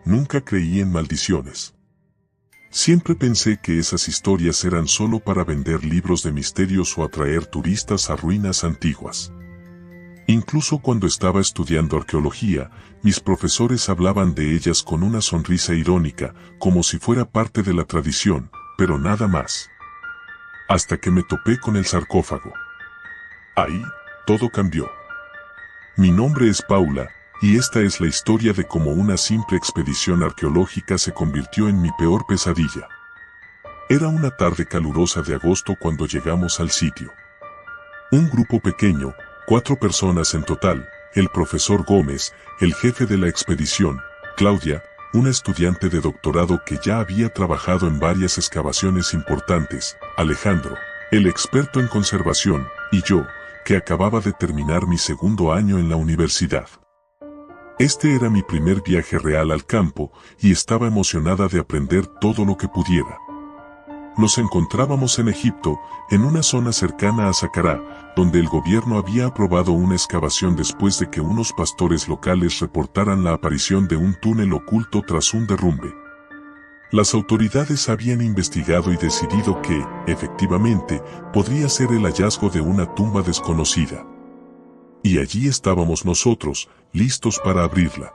nunca creí en maldiciones. Siempre pensé que esas historias eran solo para vender libros de misterios o atraer turistas a ruinas antiguas. Incluso cuando estaba estudiando arqueología, mis profesores hablaban de ellas con una sonrisa irónica, como si fuera parte de la tradición, pero nada más. Hasta que me topé con el sarcófago. Ahí, todo cambió. Mi nombre es Paula, y esta es la historia de cómo una simple expedición arqueológica se convirtió en mi peor pesadilla. Era una tarde calurosa de agosto cuando llegamos al sitio. Un grupo pequeño, 4 personas en total, el profesor Gómez, el jefe de la expedición, Claudia, una estudiante de doctorado que ya había trabajado en varias excavaciones importantes, Alejandro, el experto en conservación, y yo, que acababa de terminar mi segundo año en la universidad. Este era mi primer viaje real al campo, y estaba emocionada de aprender todo lo que pudiera. Nos encontrábamos en Egipto, en una zona cercana a Saqqara, donde el gobierno había aprobado una excavación después de que unos pastores locales reportaran la aparición de un túnel oculto tras un derrumbe. Las autoridades habían investigado y decidido que, efectivamente, podría ser el hallazgo de una tumba desconocida. Y allí estábamos nosotros, listos para abrirla.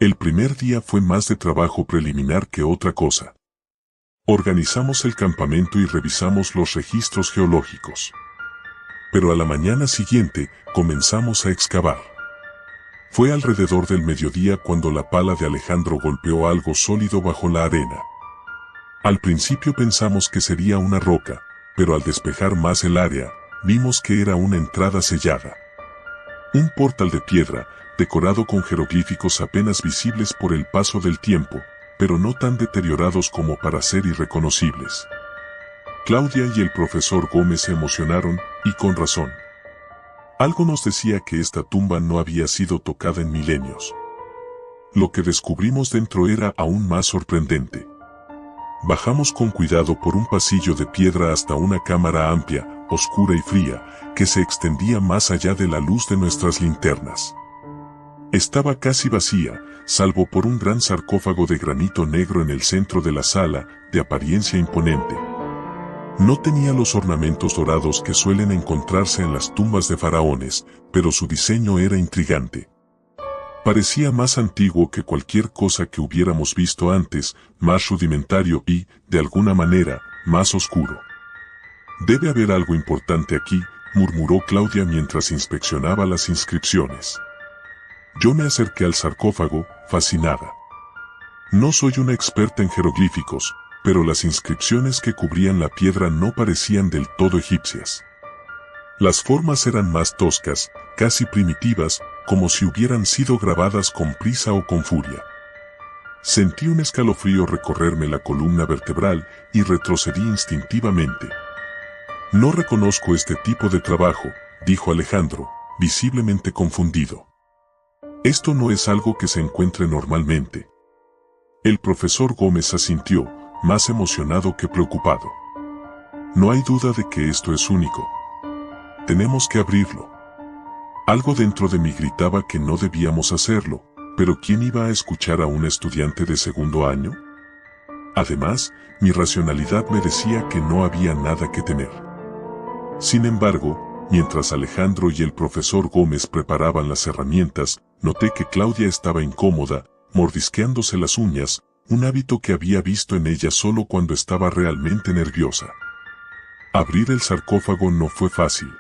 El primer día fue más de trabajo preliminar que otra cosa. Organizamos el campamento y revisamos los registros geológicos. Pero a la mañana siguiente, comenzamos a excavar. Fue alrededor del mediodía cuando la pala de Alejandro golpeó algo sólido bajo la arena. Al principio pensamos que sería una roca, pero al despejar más el área, vimos que era una entrada sellada. Un portal de piedra, decorado con jeroglíficos apenas visibles por el paso del tiempo, pero no tan deteriorados como para ser irreconocibles. Claudia y el profesor Gómez se emocionaron, y con razón. Algo nos decía que esta tumba no había sido tocada en milenios. Lo que descubrimos dentro era aún más sorprendente. Bajamos con cuidado por un pasillo de piedra hasta una cámara amplia, oscura y fría, que se extendía más allá de la luz de nuestras linternas. Estaba casi vacía, salvo por un gran sarcófago de granito negro en el centro de la sala, de apariencia imponente. No tenía los ornamentos dorados que suelen encontrarse en las tumbas de faraones, pero su diseño era intrigante. Parecía más antiguo que cualquier cosa que hubiéramos visto antes, más rudimentario y, de alguna manera, más oscuro. «Debe haber algo importante aquí», murmuró Claudia mientras inspeccionaba las inscripciones. Yo me acerqué al sarcófago, fascinada. No soy una experta en jeroglíficos, pero las inscripciones que cubrían la piedra no parecían del todo egipcias. Las formas eran más toscas, casi primitivas, como si hubieran sido grabadas con prisa o con furia. Sentí un escalofrío recorrerme la columna vertebral y retrocedí instintivamente. «No reconozco este tipo de trabajo», dijo Alejandro, visiblemente confundido. «Esto no es algo que se encuentre normalmente». El profesor Gómez asintió, más emocionado que preocupado. «No hay duda de que esto es único. Tenemos que abrirlo». Algo dentro de mí gritaba que no debíamos hacerlo, pero ¿quién iba a escuchar a un estudiante de segundo año? Además, mi racionalidad me decía que no había nada que temer. Sin embargo, mientras Alejandro y el profesor Gómez preparaban las herramientas, noté que Claudia estaba incómoda, mordisqueándose las uñas, un hábito que había visto en ella solo cuando estaba realmente nerviosa. Abrir el sarcófago no fue fácil.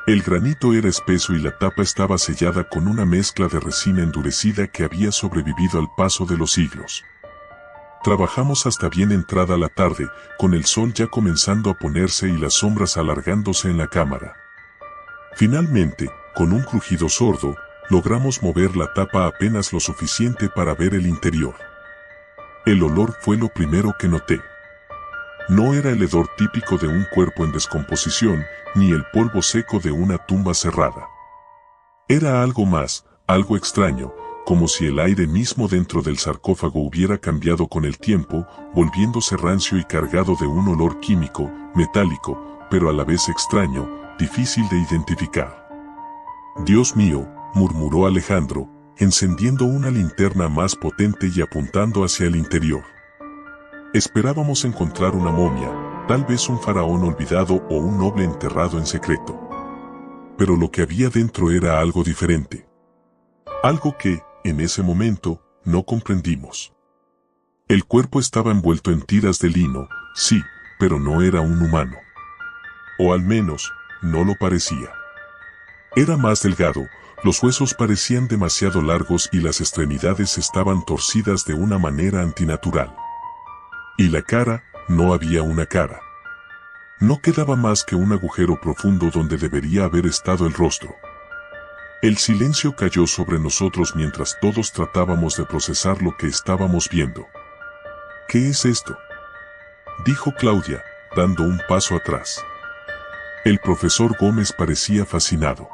El granito era espeso y la tapa estaba sellada con una mezcla de resina endurecida que había sobrevivido al paso de los siglos. Trabajamos hasta bien entrada la tarde, con el sol ya comenzando a ponerse y las sombras alargándose en la cámara. Finalmente, con un crujido sordo, logramos mover la tapa apenas lo suficiente para ver el interior. El olor fue lo primero que noté. No era el hedor típico de un cuerpo en descomposición, ni el polvo seco de una tumba cerrada. Era algo más, algo extraño, como si el aire mismo dentro del sarcófago hubiera cambiado con el tiempo, volviéndose rancio y cargado de un olor químico, metálico, pero a la vez extraño, difícil de identificar. «Dios mío», murmuró Alejandro, encendiendo una linterna más potente y apuntando hacia el interior. Esperábamos encontrar una momia, tal vez un faraón olvidado o un noble enterrado en secreto. Pero lo que había dentro era algo diferente. Algo que, en ese momento, no comprendimos. El cuerpo estaba envuelto en tiras de lino, sí, pero no era un humano. O al menos, no lo parecía. Era más delgado, los huesos parecían demasiado largos y las extremidades estaban torcidas de una manera antinatural. Y la cara, no había una cara. No quedaba más que un agujero profundo donde debería haber estado el rostro. El silencio cayó sobre nosotros mientras todos tratábamos de procesar lo que estábamos viendo. ¿Qué es esto?, dijo Claudia, dando un paso atrás. El profesor Gómez parecía fascinado.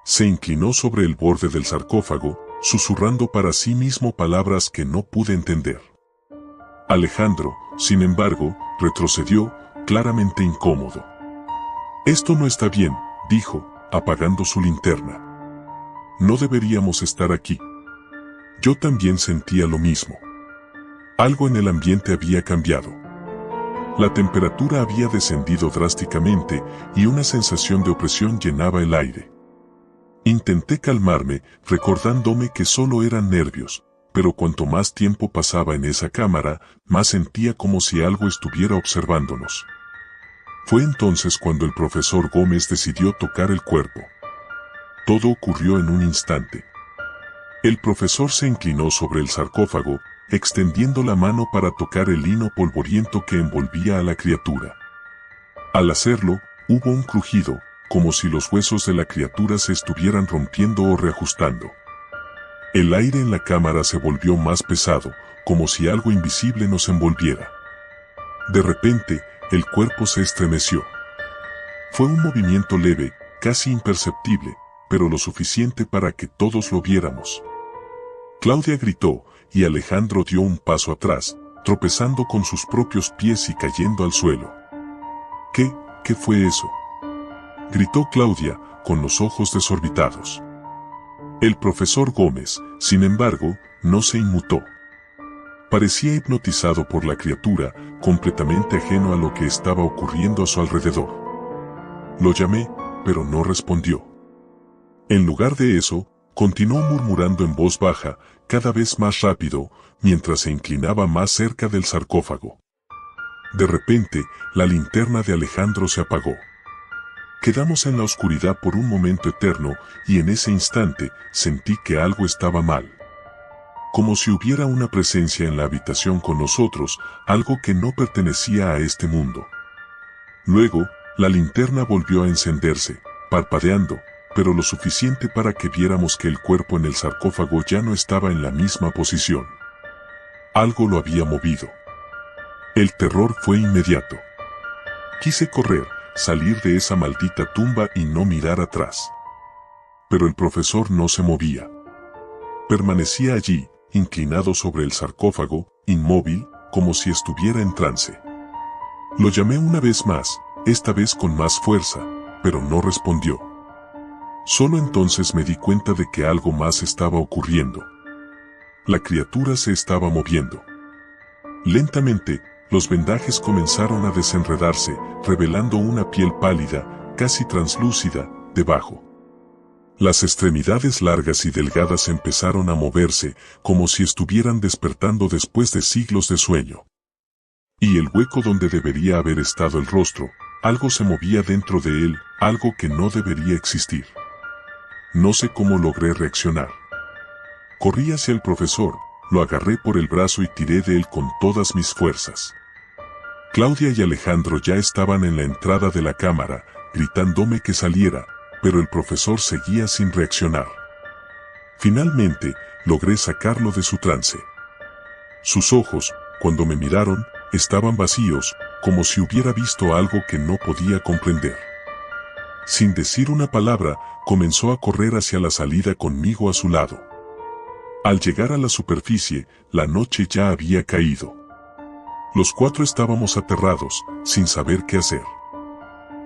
Se inclinó sobre el borde del sarcófago, susurrando para sí mismo palabras que no pude entender. Alejandro, sin embargo, retrocedió, claramente incómodo. «Esto no está bien», dijo, apagando su linterna. «No deberíamos estar aquí». Yo también sentía lo mismo. Algo en el ambiente había cambiado. La temperatura había descendido drásticamente y una sensación de opresión llenaba el aire. Intenté calmarme, recordándome que solo eran nervios, pero cuanto más tiempo pasaba en esa cámara, más sentía como si algo estuviera observándonos. Fue entonces cuando el profesor Gómez decidió tocar el cuerpo. Todo ocurrió en un instante. El profesor se inclinó sobre el sarcófago, extendiendo la mano para tocar el lino polvoriento que envolvía a la criatura. Al hacerlo, hubo un crujido, como si los huesos de la criatura se estuvieran rompiendo o reajustando. El aire en la cámara se volvió más pesado, como si algo invisible nos envolviera. De repente, el cuerpo se estremeció. Fue un movimiento leve, casi imperceptible, pero lo suficiente para que todos lo viéramos. Claudia gritó, y Alejandro dio un paso atrás, tropezando con sus propios pies y cayendo al suelo. ¿Qué fue eso?, gritó Claudia, con los ojos desorbitados. El profesor Gómez, sin embargo, no se inmutó. Parecía hipnotizado por la criatura, completamente ajeno a lo que estaba ocurriendo a su alrededor. Lo llamé, pero no respondió. En lugar de eso, continuó murmurando en voz baja, cada vez más rápido, mientras se inclinaba más cerca del sarcófago. De repente, la linterna de Alejandro se apagó. Quedamos en la oscuridad por un momento eterno, y en ese instante sentí que algo estaba mal. Como si hubiera una presencia en la habitación con nosotros, algo que no pertenecía a este mundo. Luego, la linterna volvió a encenderse, parpadeando, pero lo suficiente para que viéramos que el cuerpo en el sarcófago ya no estaba en la misma posición. Algo lo había movido. El terror fue inmediato. Quise correr, salir de esa maldita tumba y no mirar atrás. Pero el profesor no se movía. Permanecía allí, inclinado sobre el sarcófago, inmóvil, como si estuviera en trance. Lo llamé una vez más, esta vez con más fuerza, pero no respondió. Solo entonces me di cuenta de que algo más estaba ocurriendo. La criatura se estaba moviendo. Lentamente, los vendajes comenzaron a desenredarse, revelando una piel pálida, casi translúcida, debajo. Las extremidades largas y delgadas empezaron a moverse, como si estuvieran despertando después de siglos de sueño. Y el hueco donde debería haber estado el rostro, algo se movía dentro de él, algo que no debería existir. No sé cómo logré reaccionar. Corrí hacia el profesor, lo agarré por el brazo y tiré de él con todas mis fuerzas. Claudia y Alejandro ya estaban en la entrada de la cámara, gritándome que saliera, pero el profesor seguía sin reaccionar. Finalmente, logré sacarlo de su trance. Sus ojos, cuando me miraron, estaban vacíos, como si hubiera visto algo que no podía comprender. Sin decir una palabra, comenzó a correr hacia la salida conmigo a su lado. Al llegar a la superficie, la noche ya había caído. Los cuatro estábamos aterrados, sin saber qué hacer.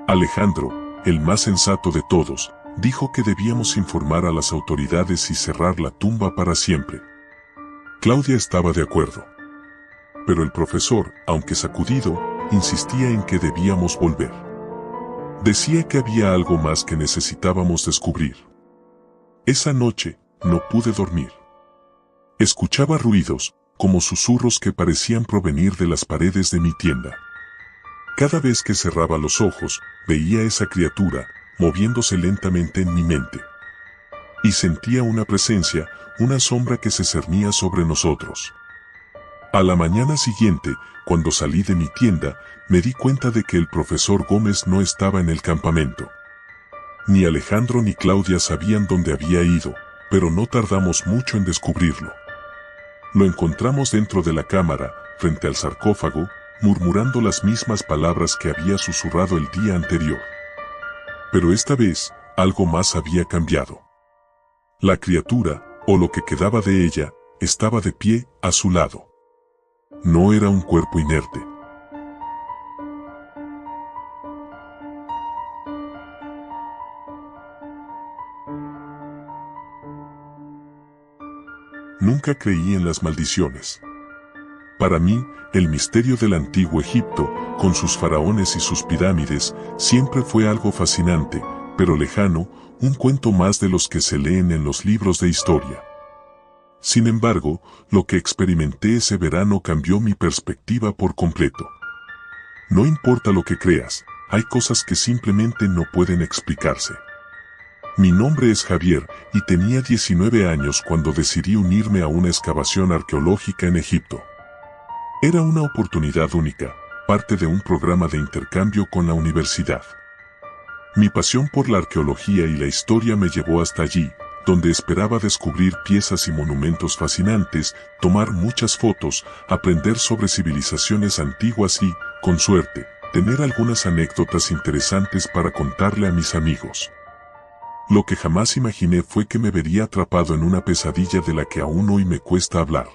Alejandro, el más sensato de todos, Dijo que debíamos informar a las autoridades y cerrar la tumba para siempre. Claudia estaba de acuerdo. Pero el profesor, aunque sacudido, insistía en que debíamos volver. Decía que había algo más que necesitábamos descubrir. Esa noche, no pude dormir. Escuchaba ruidos, como susurros que parecían provenir de las paredes de mi tienda. Cada vez que cerraba los ojos, veía esa criatura, moviéndose lentamente en mi mente. Y sentía una presencia, una sombra que se cernía sobre nosotros. A la mañana siguiente, cuando salí de mi tienda, me di cuenta de que el profesor Gómez no estaba en el campamento. Ni Alejandro ni Claudia sabían dónde había ido, pero no tardamos mucho en descubrirlo. Lo encontramos dentro de la cámara, frente al sarcófago, murmurando las mismas palabras que había susurrado el día anterior. Pero esta vez, algo más había cambiado. La criatura, o lo que quedaba de ella, estaba de pie, a su lado. No era un cuerpo inerte. Nunca creí en las maldiciones. Para mí, el misterio del antiguo Egipto, con sus faraones y sus pirámides, siempre fue algo fascinante, pero lejano, un cuento más de los que se leen en los libros de historia. Sin embargo, lo que experimenté ese verano cambió mi perspectiva por completo. No importa lo que creas, hay cosas que simplemente no pueden explicarse. Mi nombre es Javier, y tenía 19 años cuando decidí unirme a una excavación arqueológica en Egipto. Era una oportunidad única, parte de un programa de intercambio con la universidad. Mi pasión por la arqueología y la historia me llevó hasta allí, donde esperaba descubrir piezas y monumentos fascinantes, tomar muchas fotos, aprender sobre civilizaciones antiguas y, con suerte, tener algunas anécdotas interesantes para contarle a mis amigos. Lo que jamás imaginé fue que me vería atrapado en una pesadilla de la que aún hoy me cuesta hablar.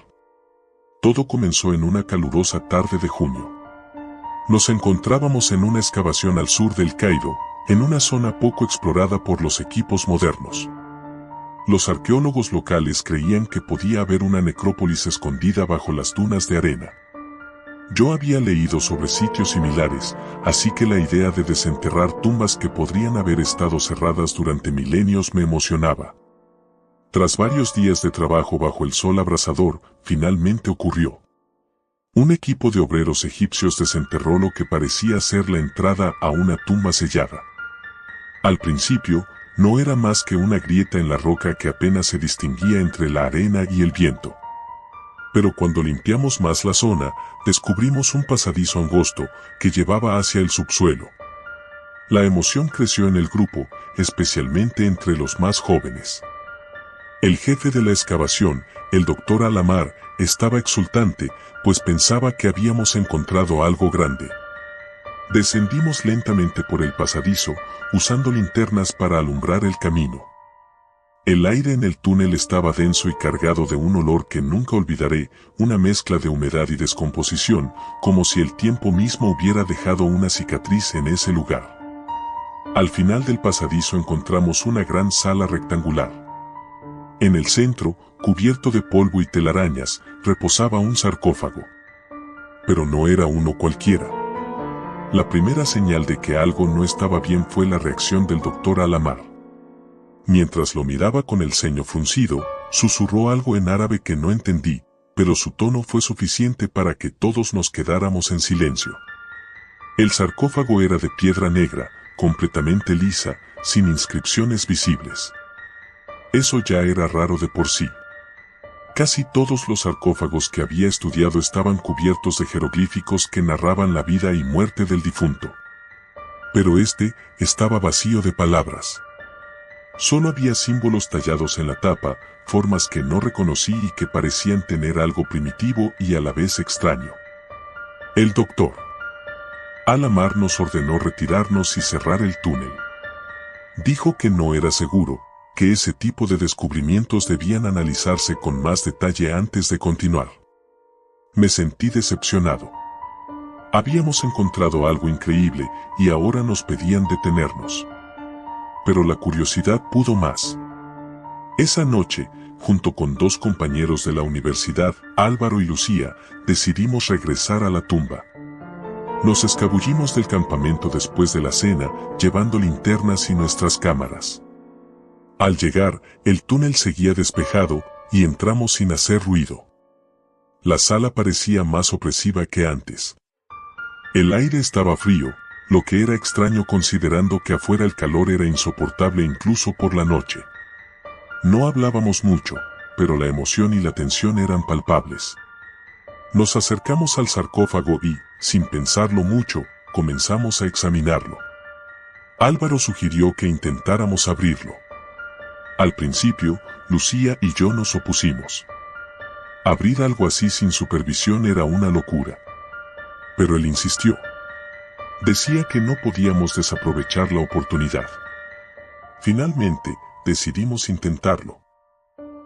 Todo comenzó en una calurosa tarde de junio. Nos encontrábamos en una excavación al sur del Cairo, en una zona poco explorada por los equipos modernos. Los arqueólogos locales creían que podía haber una necrópolis escondida bajo las dunas de arena. Yo había leído sobre sitios similares, así que la idea de desenterrar tumbas que podrían haber estado cerradas durante milenios me emocionaba. Tras varios días de trabajo bajo el sol abrasador, finalmente ocurrió. Un equipo de obreros egipcios desenterró lo que parecía ser la entrada a una tumba sellada. Al principio, no era más que una grieta en la roca que apenas se distinguía entre la arena y el viento. Pero cuando limpiamos más la zona, descubrimos un pasadizo angosto que llevaba hacia el subsuelo. La emoción creció en el grupo, especialmente entre los más jóvenes. El jefe de la excavación, el doctor Alamar, estaba exultante, pues pensaba que habíamos encontrado algo grande. Descendimos lentamente por el pasadizo, usando linternas para alumbrar el camino. El aire en el túnel estaba denso y cargado de un olor que nunca olvidaré, una mezcla de humedad y descomposición, como si el tiempo mismo hubiera dejado una cicatriz en ese lugar. Al final del pasadizo encontramos una gran sala rectangular. En el centro, cubierto de polvo y telarañas, reposaba un sarcófago. Pero no era uno cualquiera. La primera señal de que algo no estaba bien fue la reacción del doctor Alamar. Mientras lo miraba con el ceño fruncido, susurró algo en árabe que no entendí, pero su tono fue suficiente para que todos nos quedáramos en silencio. El sarcófago era de piedra negra, completamente lisa, sin inscripciones visibles. Eso ya era raro de por sí. Casi todos los sarcófagos que había estudiado estaban cubiertos de jeroglíficos que narraban la vida y muerte del difunto. Pero este estaba vacío de palabras. Solo había símbolos tallados en la tapa, formas que no reconocí y que parecían tener algo primitivo y a la vez extraño. El doctor Alamar nos ordenó retirarnos y cerrar el túnel. Dijo que no era seguro, que ese tipo de descubrimientos debían analizarse con más detalle antes de continuar. Me sentí decepcionado. Habíamos encontrado algo increíble y ahora nos pedían detenernos. pero la curiosidad pudo más. Esa noche, junto con 2 compañeros de la universidad, Álvaro y Lucía, decidimos regresar a la tumba. Nos escabullimos del campamento después de la cena, llevando linternas y nuestras cámaras. Al llegar, el túnel seguía despejado, y entramos sin hacer ruido. La sala parecía más opresiva que antes. El aire estaba frío, lo que era extraño considerando que afuera el calor era insoportable incluso por la noche. No hablábamos mucho, pero la emoción y la tensión eran palpables. Nos acercamos al sarcófago y, sin pensarlo mucho, comenzamos a examinarlo. Álvaro sugirió que intentáramos abrirlo. Al principio, Lucía y yo nos opusimos. Abrir algo así sin supervisión era una locura. Pero él insistió. Decía que no podíamos desaprovechar la oportunidad. Finalmente, decidimos intentarlo.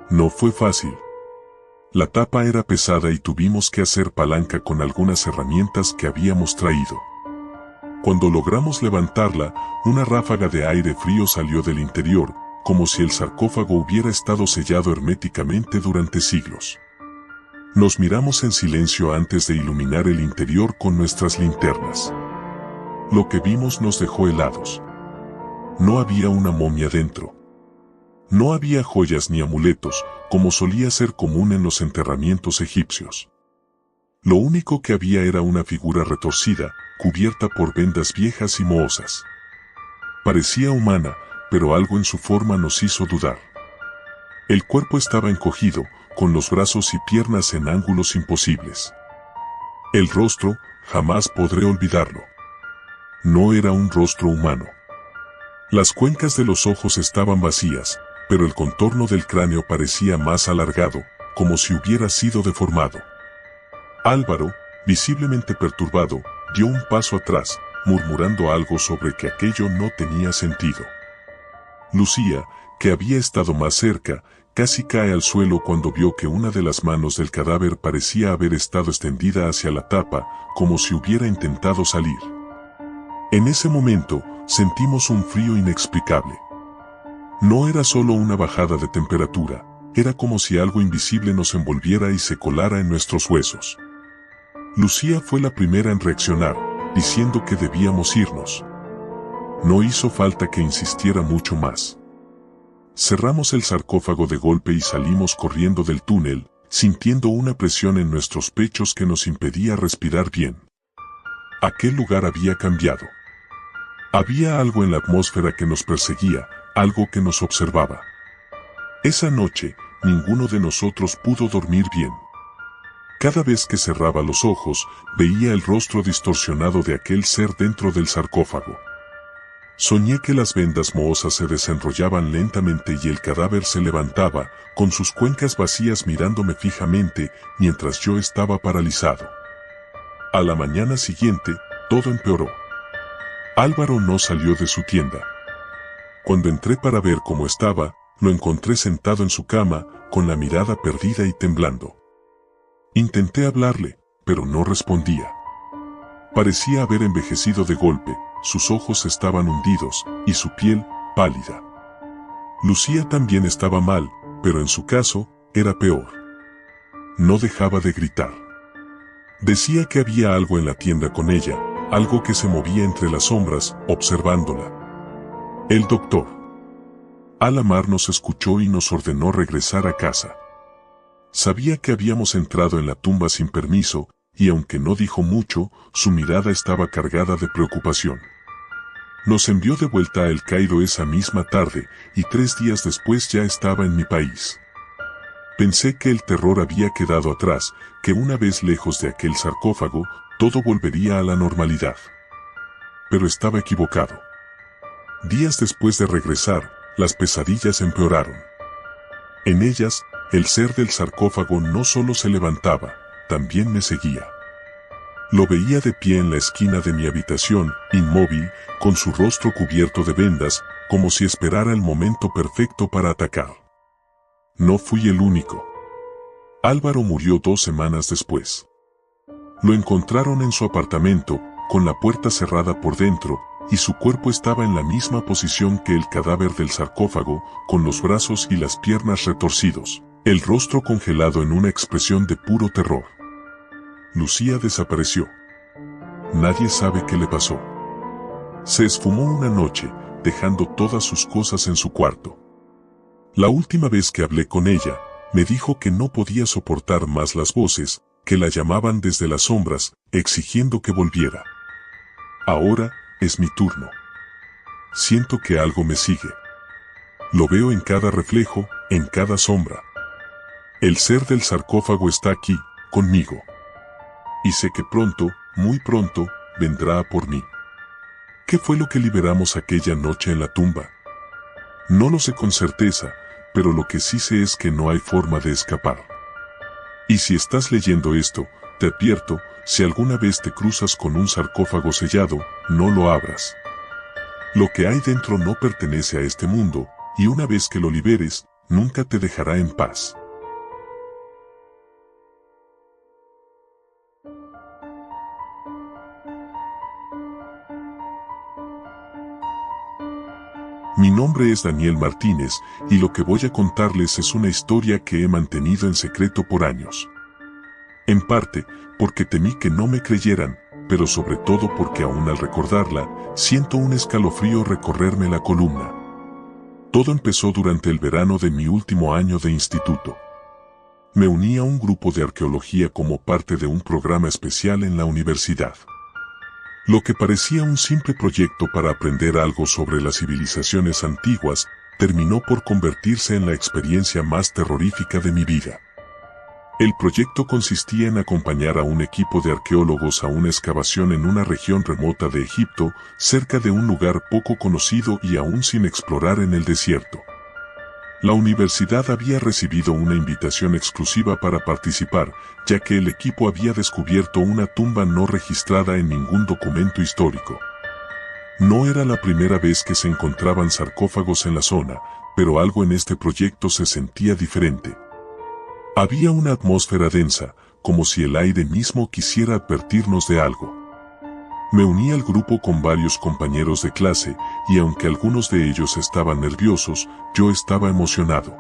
No fue fácil. La tapa era pesada y tuvimos que hacer palanca con algunas herramientas que habíamos traído. Cuando logramos levantarla, una ráfaga de aire frío salió del interior, como si el sarcófago hubiera estado sellado herméticamente durante siglos. Nos miramos en silencio antes de iluminar el interior con nuestras linternas. Lo que vimos nos dejó helados. No había una momia dentro. No había joyas ni amuletos, como solía ser común en los enterramientos egipcios. Lo único que había era una figura retorcida, cubierta por vendas viejas y mohosas. Parecía humana, pero algo en su forma nos hizo dudar. El cuerpo estaba encogido, con los brazos y piernas en ángulos imposibles. El rostro, jamás podré olvidarlo. No era un rostro humano. Las cuencas de los ojos estaban vacías, pero el contorno del cráneo parecía más alargado, como si hubiera sido deformado. Álvaro, visiblemente perturbado, dio un paso atrás, murmurando algo sobre que aquello no tenía sentido. Lucía, que había estado más cerca, casi cae al suelo cuando vio que una de las manos del cadáver parecía haber estado extendida hacia la tapa, como si hubiera intentado salir. En ese momento, sentimos un frío inexplicable. No era solo una bajada de temperatura, era como si algo invisible nos envolviera y se colara en nuestros huesos. Lucía fue la primera en reaccionar, diciendo que debíamos irnos. No hizo falta que insistiera mucho más. Cerramos el sarcófago de golpe y salimos corriendo del túnel, sintiendo una presión en nuestros pechos que nos impedía respirar bien. Aquel lugar había cambiado. Había algo en la atmósfera que nos perseguía, algo que nos observaba. Esa noche, ninguno de nosotros pudo dormir bien. Cada vez que cerraba los ojos, veía el rostro distorsionado de aquel ser dentro del sarcófago. Soñé que las vendas mohosas se desenrollaban lentamente y el cadáver se levantaba, con sus cuencas vacías mirándome fijamente, mientras yo estaba paralizado. A la mañana siguiente, todo empeoró. Álvaro no salió de su tienda. Cuando entré para ver cómo estaba, lo encontré sentado en su cama, con la mirada perdida y temblando. Intenté hablarle, pero no respondía. Parecía haber envejecido de golpe, sus ojos estaban hundidos, y su piel, pálida. Lucía también estaba mal, pero en su caso, era peor. No dejaba de gritar. Decía que había algo en la tienda con ella, algo que se movía entre las sombras, observándola. El doctor Al-Amar nos escuchó y nos ordenó regresar a casa. Sabía que habíamos entrado en la tumba sin permiso, y aunque no dijo mucho, su mirada estaba cargada de preocupación. Nos envió de vuelta a El Cairo esa misma tarde, y 3 días después ya estaba en mi país. Pensé que el terror había quedado atrás, que una vez lejos de aquel sarcófago, todo volvería a la normalidad. Pero estaba equivocado. Días después de regresar, las pesadillas empeoraron. En ellas, el ser del sarcófago no solo se levantaba, también me seguía. Lo veía de pie en la esquina de mi habitación, inmóvil, con su rostro cubierto de vendas, como si esperara el momento perfecto para atacar. No fui el único. Álvaro murió 2 semanas después. Lo encontraron en su apartamento, con la puerta cerrada por dentro, y su cuerpo estaba en la misma posición que el cadáver del sarcófago, con los brazos y las piernas retorcidos, el rostro congelado en una expresión de puro terror. Lucía desapareció. Nadie sabe qué le pasó. Se esfumó una noche, dejando todas sus cosas en su cuarto. La última vez que hablé con ella, me dijo que no podía soportar más las voces, que la llamaban desde las sombras, exigiendo que volviera. Ahora, es mi turno. Siento que algo me sigue. Lo veo en cada reflejo, en cada sombra. El ser del sarcófago está aquí, conmigo. Y sé que pronto, muy pronto, vendrá a por mí. ¿Qué fue lo que liberamos aquella noche en la tumba? No lo sé con certeza, pero lo que sí sé es que no hay forma de escapar. Y si estás leyendo esto, te advierto, si alguna vez te cruzas con un sarcófago sellado, no lo abras. Lo que hay dentro no pertenece a este mundo, y una vez que lo liberes, nunca te dejará en paz. Mi nombre es Daniel Martínez, y lo que voy a contarles es una historia que he mantenido en secreto por años. En parte, porque temí que no me creyeran, pero sobre todo porque aún al recordarla, siento un escalofrío recorrerme la columna. Todo empezó durante el verano de mi último año de instituto. Me uní a un grupo de arqueología como parte de un programa especial en la universidad. Lo que parecía un simple proyecto para aprender algo sobre las civilizaciones antiguas, terminó por convertirse en la experiencia más terrorífica de mi vida. El proyecto consistía en acompañar a un equipo de arqueólogos a una excavación en una región remota de Egipto, cerca de un lugar poco conocido y aún sin explorar en el desierto. La universidad había recibido una invitación exclusiva para participar, ya que el equipo había descubierto una tumba no registrada en ningún documento histórico. No era la primera vez que se encontraban sarcófagos en la zona, pero algo en este proyecto se sentía diferente. Había una atmósfera densa, como si el aire mismo quisiera advertirnos de algo. Me uní al grupo con varios compañeros de clase, y aunque algunos de ellos estaban nerviosos, yo estaba emocionado.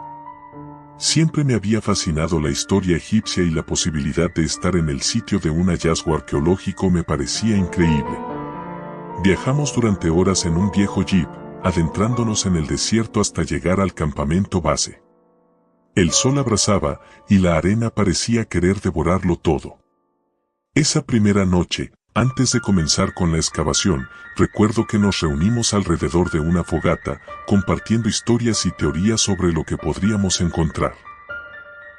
Siempre me había fascinado la historia egipcia y la posibilidad de estar en el sitio de un hallazgo arqueológico me parecía increíble. Viajamos durante horas en un viejo jeep, adentrándonos en el desierto hasta llegar al campamento base. El sol abrasaba, y la arena parecía querer devorarlo todo. Esa primera noche, antes de comenzar con la excavación, recuerdo que nos reunimos alrededor de una fogata, compartiendo historias y teorías sobre lo que podríamos encontrar.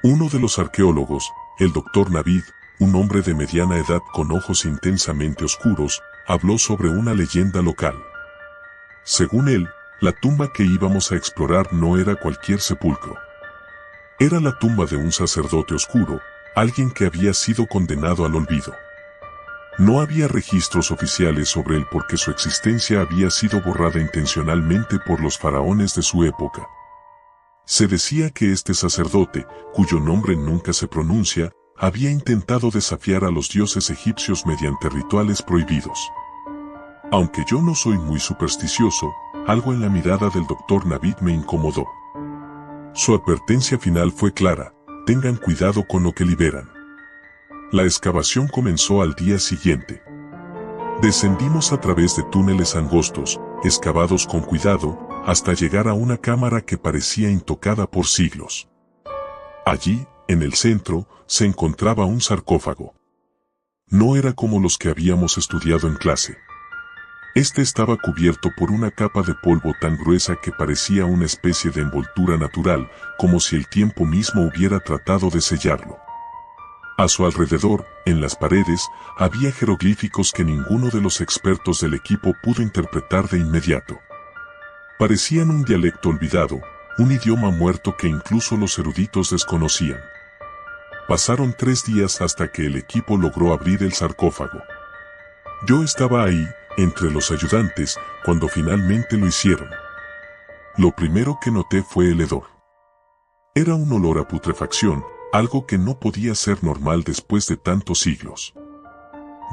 Uno de los arqueólogos, el Dr. Navid, un hombre de mediana edad con ojos intensamente oscuros, habló sobre una leyenda local. Según él, la tumba que íbamos a explorar no era cualquier sepulcro. Era la tumba de un sacerdote oscuro, alguien que había sido condenado al olvido. No había registros oficiales sobre él porque su existencia había sido borrada intencionalmente por los faraones de su época. Se decía que este sacerdote, cuyo nombre nunca se pronuncia, había intentado desafiar a los dioses egipcios mediante rituales prohibidos. Aunque yo no soy muy supersticioso, algo en la mirada del Dr. Navid me incomodó. Su advertencia final fue clara: tengan cuidado con lo que liberan. La excavación comenzó al día siguiente. Descendimos a través de túneles angostos, excavados con cuidado, hasta llegar a una cámara que parecía intocada por siglos. Allí, en el centro, se encontraba un sarcófago. No era como los que habíamos estudiado en clase. Este estaba cubierto por una capa de polvo tan gruesa que parecía una especie de envoltura natural, como si el tiempo mismo hubiera tratado de sellarlo. A su alrededor, en las paredes, había jeroglíficos que ninguno de los expertos del equipo pudo interpretar de inmediato. Parecían un dialecto olvidado, un idioma muerto que incluso los eruditos desconocían. Pasaron 3 días hasta que el equipo logró abrir el sarcófago. Yo estaba ahí, entre los ayudantes, cuando finalmente lo hicieron. Lo primero que noté fue el hedor. Era un olor a putrefacción, algo que no podía ser normal después de tantos siglos.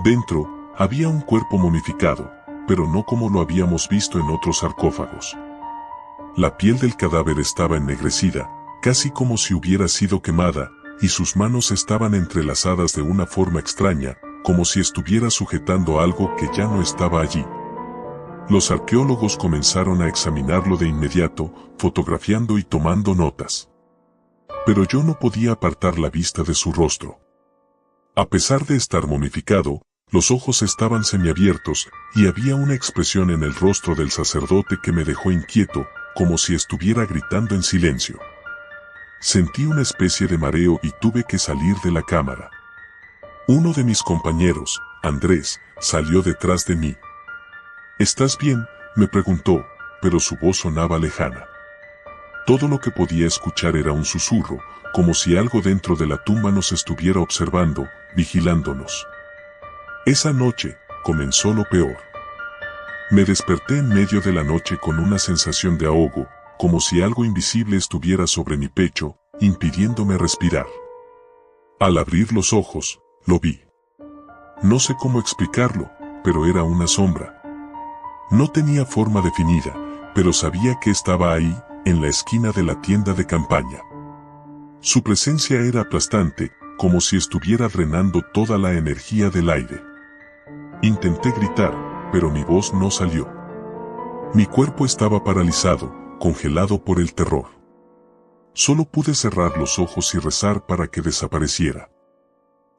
Dentro, había un cuerpo momificado, pero no como lo habíamos visto en otros sarcófagos. La piel del cadáver estaba ennegrecida, casi como si hubiera sido quemada, y sus manos estaban entrelazadas de una forma extraña, como si estuviera sujetando algo que ya no estaba allí. Los arqueólogos comenzaron a examinarlo de inmediato, fotografiando y tomando notas. Pero yo no podía apartar la vista de su rostro. A pesar de estar momificado, los ojos estaban semiabiertos, y había una expresión en el rostro del sacerdote que me dejó inquieto, como si estuviera gritando en silencio. Sentí una especie de mareo y tuve que salir de la cámara. Uno de mis compañeros, Andrés, salió detrás de mí. ¿Estás bien?, me preguntó, pero su voz sonaba lejana. Todo lo que podía escuchar era un susurro, como si algo dentro de la tumba nos estuviera observando, vigilándonos. Esa noche, comenzó lo peor. Me desperté en medio de la noche con una sensación de ahogo, como si algo invisible estuviera sobre mi pecho, impidiéndome respirar. Al abrir los ojos, lo vi. No sé cómo explicarlo, pero era una sombra. No tenía forma definida, pero sabía que estaba ahí, en la esquina de la tienda de campaña. Su presencia era aplastante, como si estuviera drenando toda la energía del aire. Intenté gritar, pero mi voz no salió. Mi cuerpo estaba paralizado, congelado por el terror. Solo pude cerrar los ojos y rezar para que desapareciera.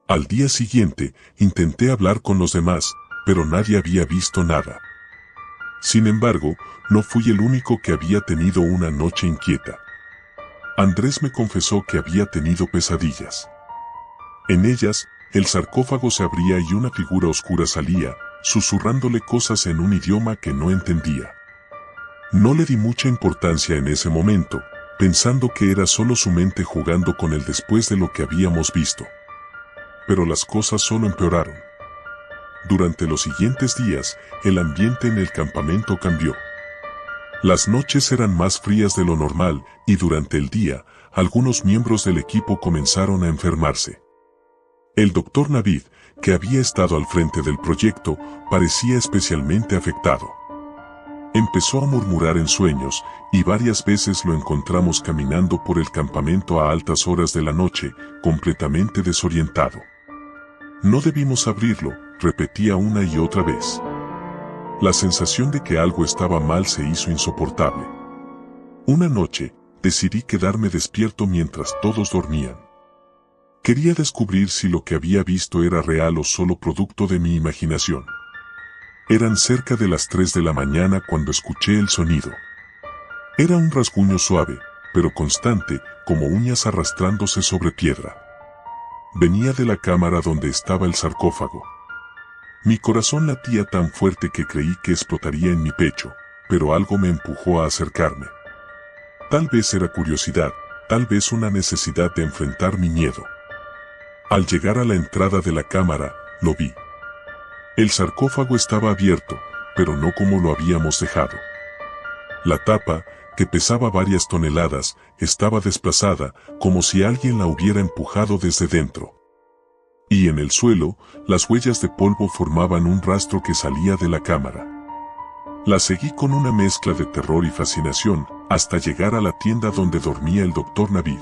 Al día siguiente, intenté hablar con los demás, pero nadie había visto nada. Sin embargo, no fui el único que había tenido una noche inquieta. Andrés me confesó que había tenido pesadillas. En ellas, el sarcófago se abría y una figura oscura salía, susurrándole cosas en un idioma que no entendía. No le di mucha importancia en ese momento, pensando que era solo su mente jugando con él después de lo que habíamos visto. Pero las cosas solo empeoraron. Durante los siguientes días, el ambiente en el campamento cambió. Las noches eran más frías de lo normal, y durante el día, algunos miembros del equipo comenzaron a enfermarse. El Dr. Navid, que había estado al frente del proyecto, parecía especialmente afectado. Empezó a murmurar en sueños, y varias veces lo encontramos caminando por el campamento a altas horas de la noche, completamente desorientado. No debimos abrirlo, repetía una y otra vez. La sensación de que algo estaba mal se hizo insoportable. Una noche, decidí quedarme despierto mientras todos dormían. Quería descubrir si lo que había visto era real o solo producto de mi imaginación. Eran cerca de las 3 de la mañana cuando escuché el sonido. Era un rasguño suave, pero constante, como uñas arrastrándose sobre piedra. Venía de la cámara donde estaba el sarcófago. Mi corazón latía tan fuerte que creí que explotaría en mi pecho, pero algo me empujó a acercarme. Tal vez era curiosidad, tal vez una necesidad de enfrentar mi miedo. Al llegar a la entrada de la cámara, lo vi. El sarcófago estaba abierto, pero no como lo habíamos dejado. La tapa, que pesaba varias toneladas, estaba desplazada, como si alguien la hubiera empujado desde dentro. Y en el suelo, las huellas de polvo formaban un rastro que salía de la cámara. La seguí con una mezcla de terror y fascinación, hasta llegar a la tienda donde dormía el Dr. Navid.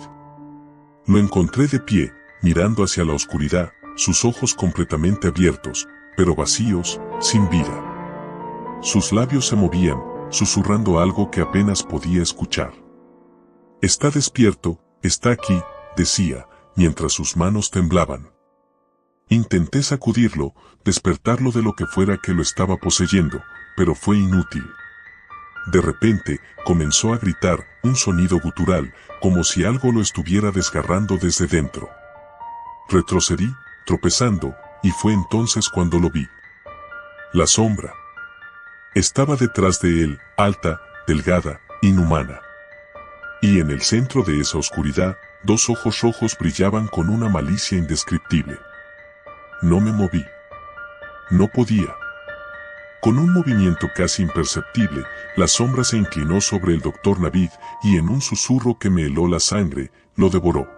Lo encontré de pie, mirando hacia la oscuridad, sus ojos completamente abiertos, pero vacíos, sin vida. Sus labios se movían, susurrando algo que apenas podía escuchar. «Está despierto, está aquí», decía, mientras sus manos temblaban. Intenté sacudirlo, despertarlo de lo que fuera que lo estaba poseyendo, pero fue inútil. De repente, comenzó a gritar, un sonido gutural, como si algo lo estuviera desgarrando desde dentro. Retrocedí, tropezando, y fue entonces cuando lo vi. La sombra. Estaba detrás de él, alta, delgada, inhumana. Y en el centro de esa oscuridad, 2 ojos rojos brillaban con una malicia indescriptible. No me moví. No podía. Con un movimiento casi imperceptible, la sombra se inclinó sobre el Dr. Navid y en un susurro que me heló la sangre, lo devoró.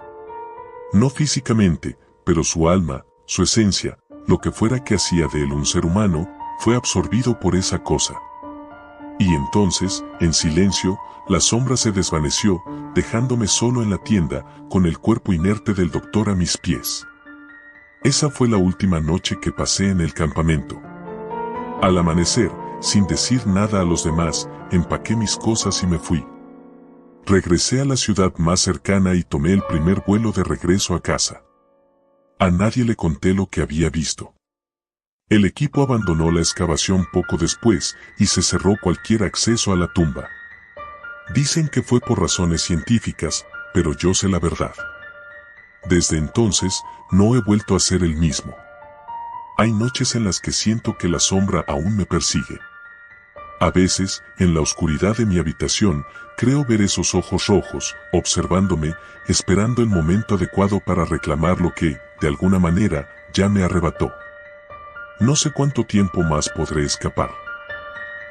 No físicamente, pero su alma, su esencia, lo que fuera que hacía de él un ser humano, fue absorbido por esa cosa. Y entonces, en silencio, la sombra se desvaneció, dejándome solo en la tienda, con el cuerpo inerte del doctor a mis pies. Esa fue la última noche que pasé en el campamento. Al amanecer, sin decir nada a los demás, empaqué mis cosas y me fui. Regresé a la ciudad más cercana y tomé el primer vuelo de regreso a casa. A nadie le conté lo que había visto. El equipo abandonó la excavación poco después y se cerró cualquier acceso a la tumba. Dicen que fue por razones científicas, pero yo sé la verdad. Desde entonces, no he vuelto a ser el mismo. Hay noches en las que siento que la sombra aún me persigue. A veces, en la oscuridad de mi habitación, creo ver esos ojos rojos, observándome, esperando el momento adecuado para reclamar lo que, de alguna manera, ya me arrebató. No sé cuánto tiempo más podré escapar.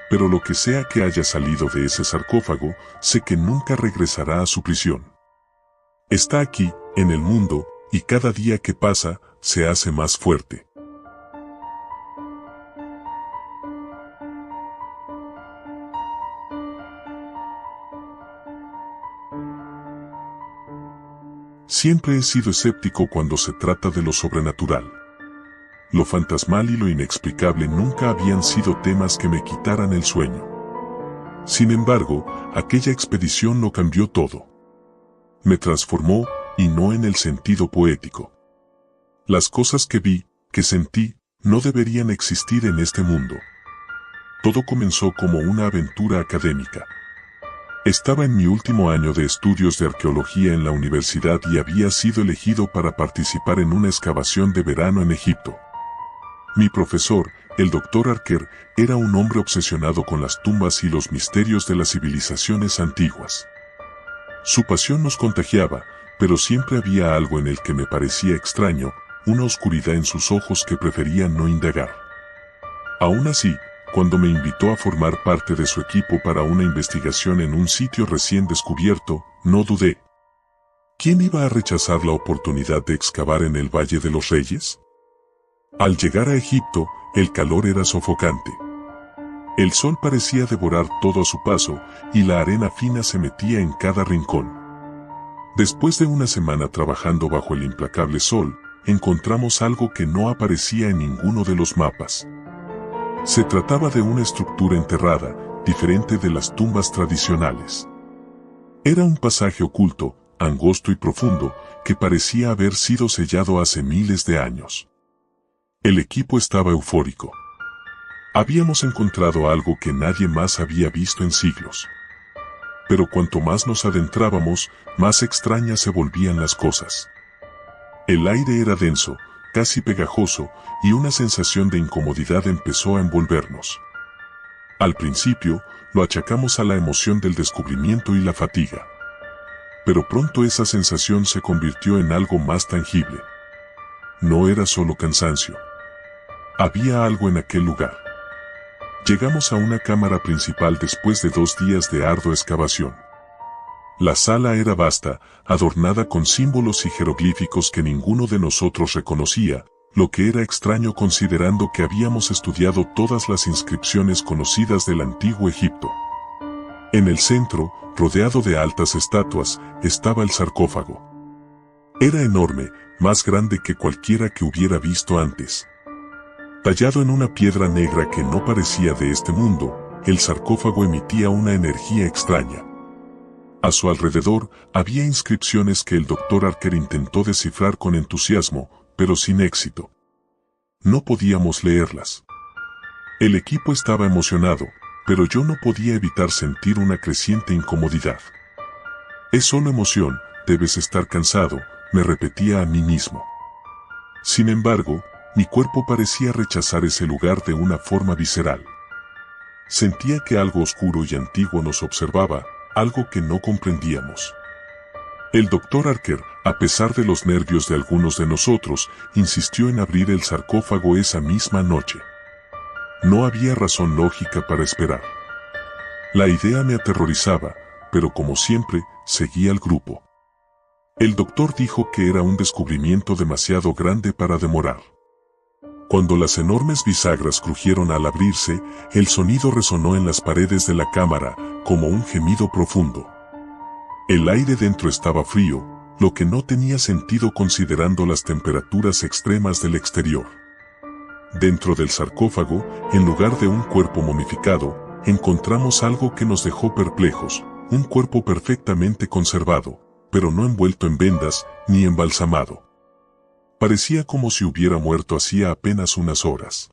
Pero lo que sea que haya salido de ese sarcófago, sé que nunca regresará a su prisión. Está aquí, en el mundo, y cada día que pasa, se hace más fuerte. Siempre he sido escéptico cuando se trata de lo sobrenatural. Lo fantasmal y lo inexplicable nunca habían sido temas que me quitaran el sueño. Sin embargo, aquella expedición lo cambió todo. Me transformó, y no en el sentido poético. Las cosas que vi, que sentí, no deberían existir en este mundo. Todo comenzó como una aventura académica. Estaba en mi último año de estudios de arqueología en la universidad y había sido elegido para participar en una excavación de verano en Egipto. Mi profesor, el Dr. Archer, era un hombre obsesionado con las tumbas y los misterios de las civilizaciones antiguas. Su pasión nos contagiaba, pero siempre había algo en el que me parecía extraño, una oscuridad en sus ojos que prefería no indagar. Aún así, cuando me invitó a formar parte de su equipo para una investigación en un sitio recién descubierto, no dudé. ¿Quién iba a rechazar la oportunidad de excavar en el Valle de los Reyes? Al llegar a Egipto, el calor era sofocante. El sol parecía devorar todo a su paso, y la arena fina se metía en cada rincón. Después de una semana trabajando bajo el implacable sol, encontramos algo que no aparecía en ninguno de los mapas. Se trataba de una estructura enterrada, diferente de las tumbas tradicionales. Era un pasaje oculto, angosto y profundo, que parecía haber sido sellado hace miles de años. El equipo estaba eufórico. Habíamos encontrado algo que nadie más había visto en siglos. Pero cuanto más nos adentrábamos, más extrañas se volvían las cosas. El aire era denso, casi pegajoso, y una sensación de incomodidad empezó a envolvernos. Al principio, lo achacamos a la emoción del descubrimiento y la fatiga. Pero pronto esa sensación se convirtió en algo más tangible. No era solo cansancio. Había algo en aquel lugar. Llegamos a una cámara principal después de 2 días de ardua excavación. La sala era vasta, adornada con símbolos y jeroglíficos que ninguno de nosotros reconocía, lo que era extraño considerando que habíamos estudiado todas las inscripciones conocidas del antiguo Egipto. En el centro, rodeado de altas estatuas, estaba el sarcófago. Era enorme, más grande que cualquiera que hubiera visto antes. Tallado en una piedra negra que no parecía de este mundo, el sarcófago emitía una energía extraña. A su alrededor había inscripciones que el Dr. Archer intentó descifrar con entusiasmo, pero sin éxito. No podíamos leerlas. El equipo estaba emocionado, pero yo no podía evitar sentir una creciente incomodidad. Es solo emoción, debes estar cansado, me repetía a mí mismo. Sin embargo, mi cuerpo parecía rechazar ese lugar de una forma visceral. Sentía que algo oscuro y antiguo nos observaba, algo que no comprendíamos. El Dr. Archer, a pesar de los nervios de algunos de nosotros, insistió en abrir el sarcófago esa misma noche. No había razón lógica para esperar. La idea me aterrorizaba, pero como siempre, seguí al grupo. El doctor dijo que era un descubrimiento demasiado grande para demorar. Cuando las enormes bisagras crujieron al abrirse, el sonido resonó en las paredes de la cámara, como un gemido profundo. El aire dentro estaba frío, lo que no tenía sentido considerando las temperaturas extremas del exterior. Dentro del sarcófago, en lugar de un cuerpo momificado, encontramos algo que nos dejó perplejos, un cuerpo perfectamente conservado, pero no envuelto en vendas, ni embalsamado. Parecía como si hubiera muerto hacía apenas unas horas.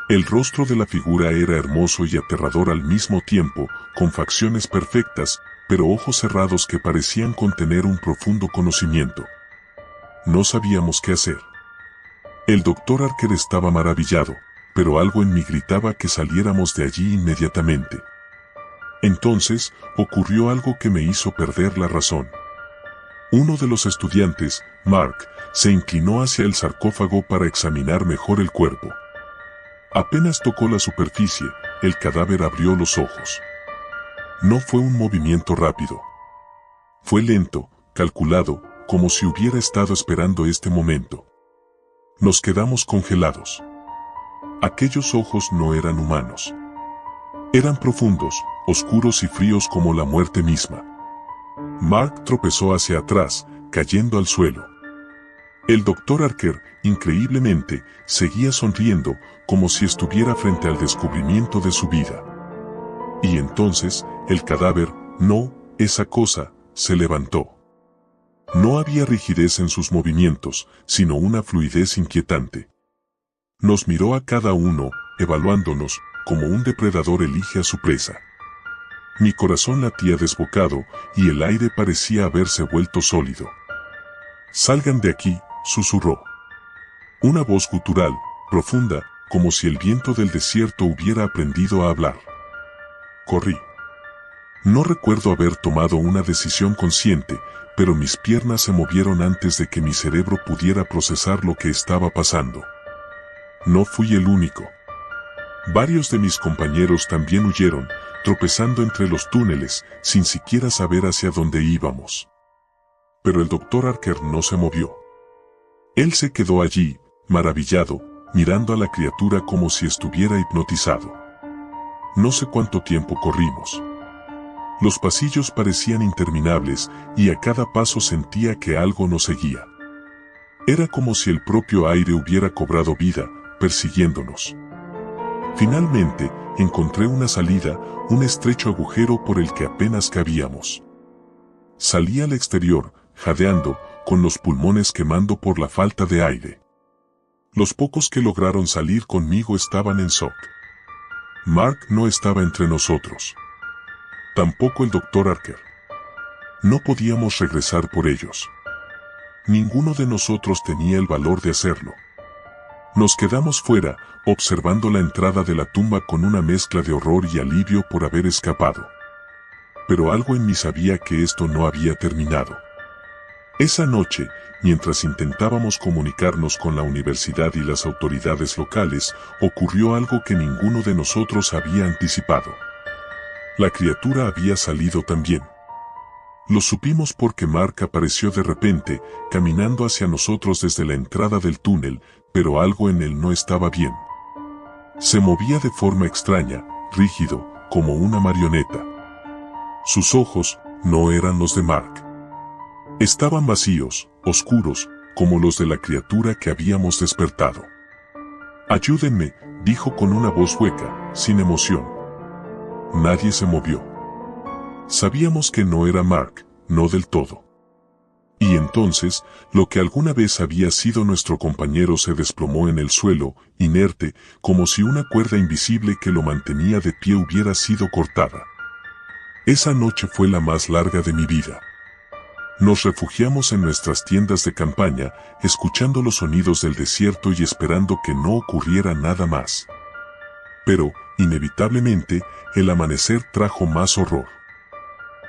El rostro de la figura era hermoso y aterrador al mismo tiempo, con facciones perfectas, pero ojos cerrados que parecían contener un profundo conocimiento. No sabíamos qué hacer. El doctor Archer estaba maravillado, pero algo en mí gritaba que saliéramos de allí inmediatamente. Entonces, ocurrió algo que me hizo perder la razón. Uno de los estudiantes, Mark, se inclinó hacia el sarcófago para examinar mejor el cuerpo. Apenas tocó la superficie, el cadáver abrió los ojos. No fue un movimiento rápido. Fue lento, calculado, como si hubiera estado esperando este momento. Nos quedamos congelados. Aquellos ojos no eran humanos. Eran profundos, oscuros y fríos como la muerte misma. Mark tropezó hacia atrás, cayendo al suelo. El doctor Archer, increíblemente, seguía sonriendo, como si estuviera frente al descubrimiento de su vida. Y entonces, el cadáver, no, esa cosa, se levantó. No había rigidez en sus movimientos, sino una fluidez inquietante. Nos miró a cada uno, evaluándonos, como un depredador elige a su presa. Mi corazón latía desbocado, y el aire parecía haberse vuelto sólido. «Salgan de aquí», susurró. Una voz gutural, profunda, como si el viento del desierto hubiera aprendido a hablar. Corrí. No recuerdo haber tomado una decisión consciente, pero mis piernas se movieron antes de que mi cerebro pudiera procesar lo que estaba pasando. No fui el único. Varios de mis compañeros también huyeron, tropezando entre los túneles, sin siquiera saber hacia dónde íbamos. Pero el doctor Archer no se movió. Él se quedó allí, maravillado, mirando a la criatura como si estuviera hipnotizado. No sé cuánto tiempo corrimos. Los pasillos parecían interminables, y a cada paso sentía que algo nos seguía. Era como si el propio aire hubiera cobrado vida, persiguiéndonos. Finalmente, encontré una salida, un estrecho agujero por el que apenas cabíamos. Salí al exterior, jadeando, con los pulmones quemando por la falta de aire. Los pocos que lograron salir conmigo estaban en shock. Mark no estaba entre nosotros. Tampoco el doctor Archer. No podíamos regresar por ellos. Ninguno de nosotros tenía el valor de hacerlo. Nos quedamos fuera, observando la entrada de la tumba con una mezcla de horror y alivio por haber escapado. Pero algo en mí sabía que esto no había terminado. Esa noche, mientras intentábamos comunicarnos con la universidad y las autoridades locales, ocurrió algo que ninguno de nosotros había anticipado. La criatura había salido también. Lo supimos porque Mark apareció de repente, caminando hacia nosotros desde la entrada del túnel, pero algo en él no estaba bien. Se movía de forma extraña, rígido, como una marioneta. Sus ojos no eran los de Mark. Estaban vacíos, oscuros, como los de la criatura que habíamos despertado. «Ayúdenme», dijo con una voz hueca, sin emoción. Nadie se movió. Sabíamos que no era Mark, no del todo. Y entonces, lo que alguna vez había sido nuestro compañero se desplomó en el suelo, inerte, como si una cuerda invisible que lo mantenía de pie hubiera sido cortada. Esa noche fue la más larga de mi vida. Nos refugiamos en nuestras tiendas de campaña, escuchando los sonidos del desierto y esperando que no ocurriera nada más. Pero, inevitablemente, el amanecer trajo más horror.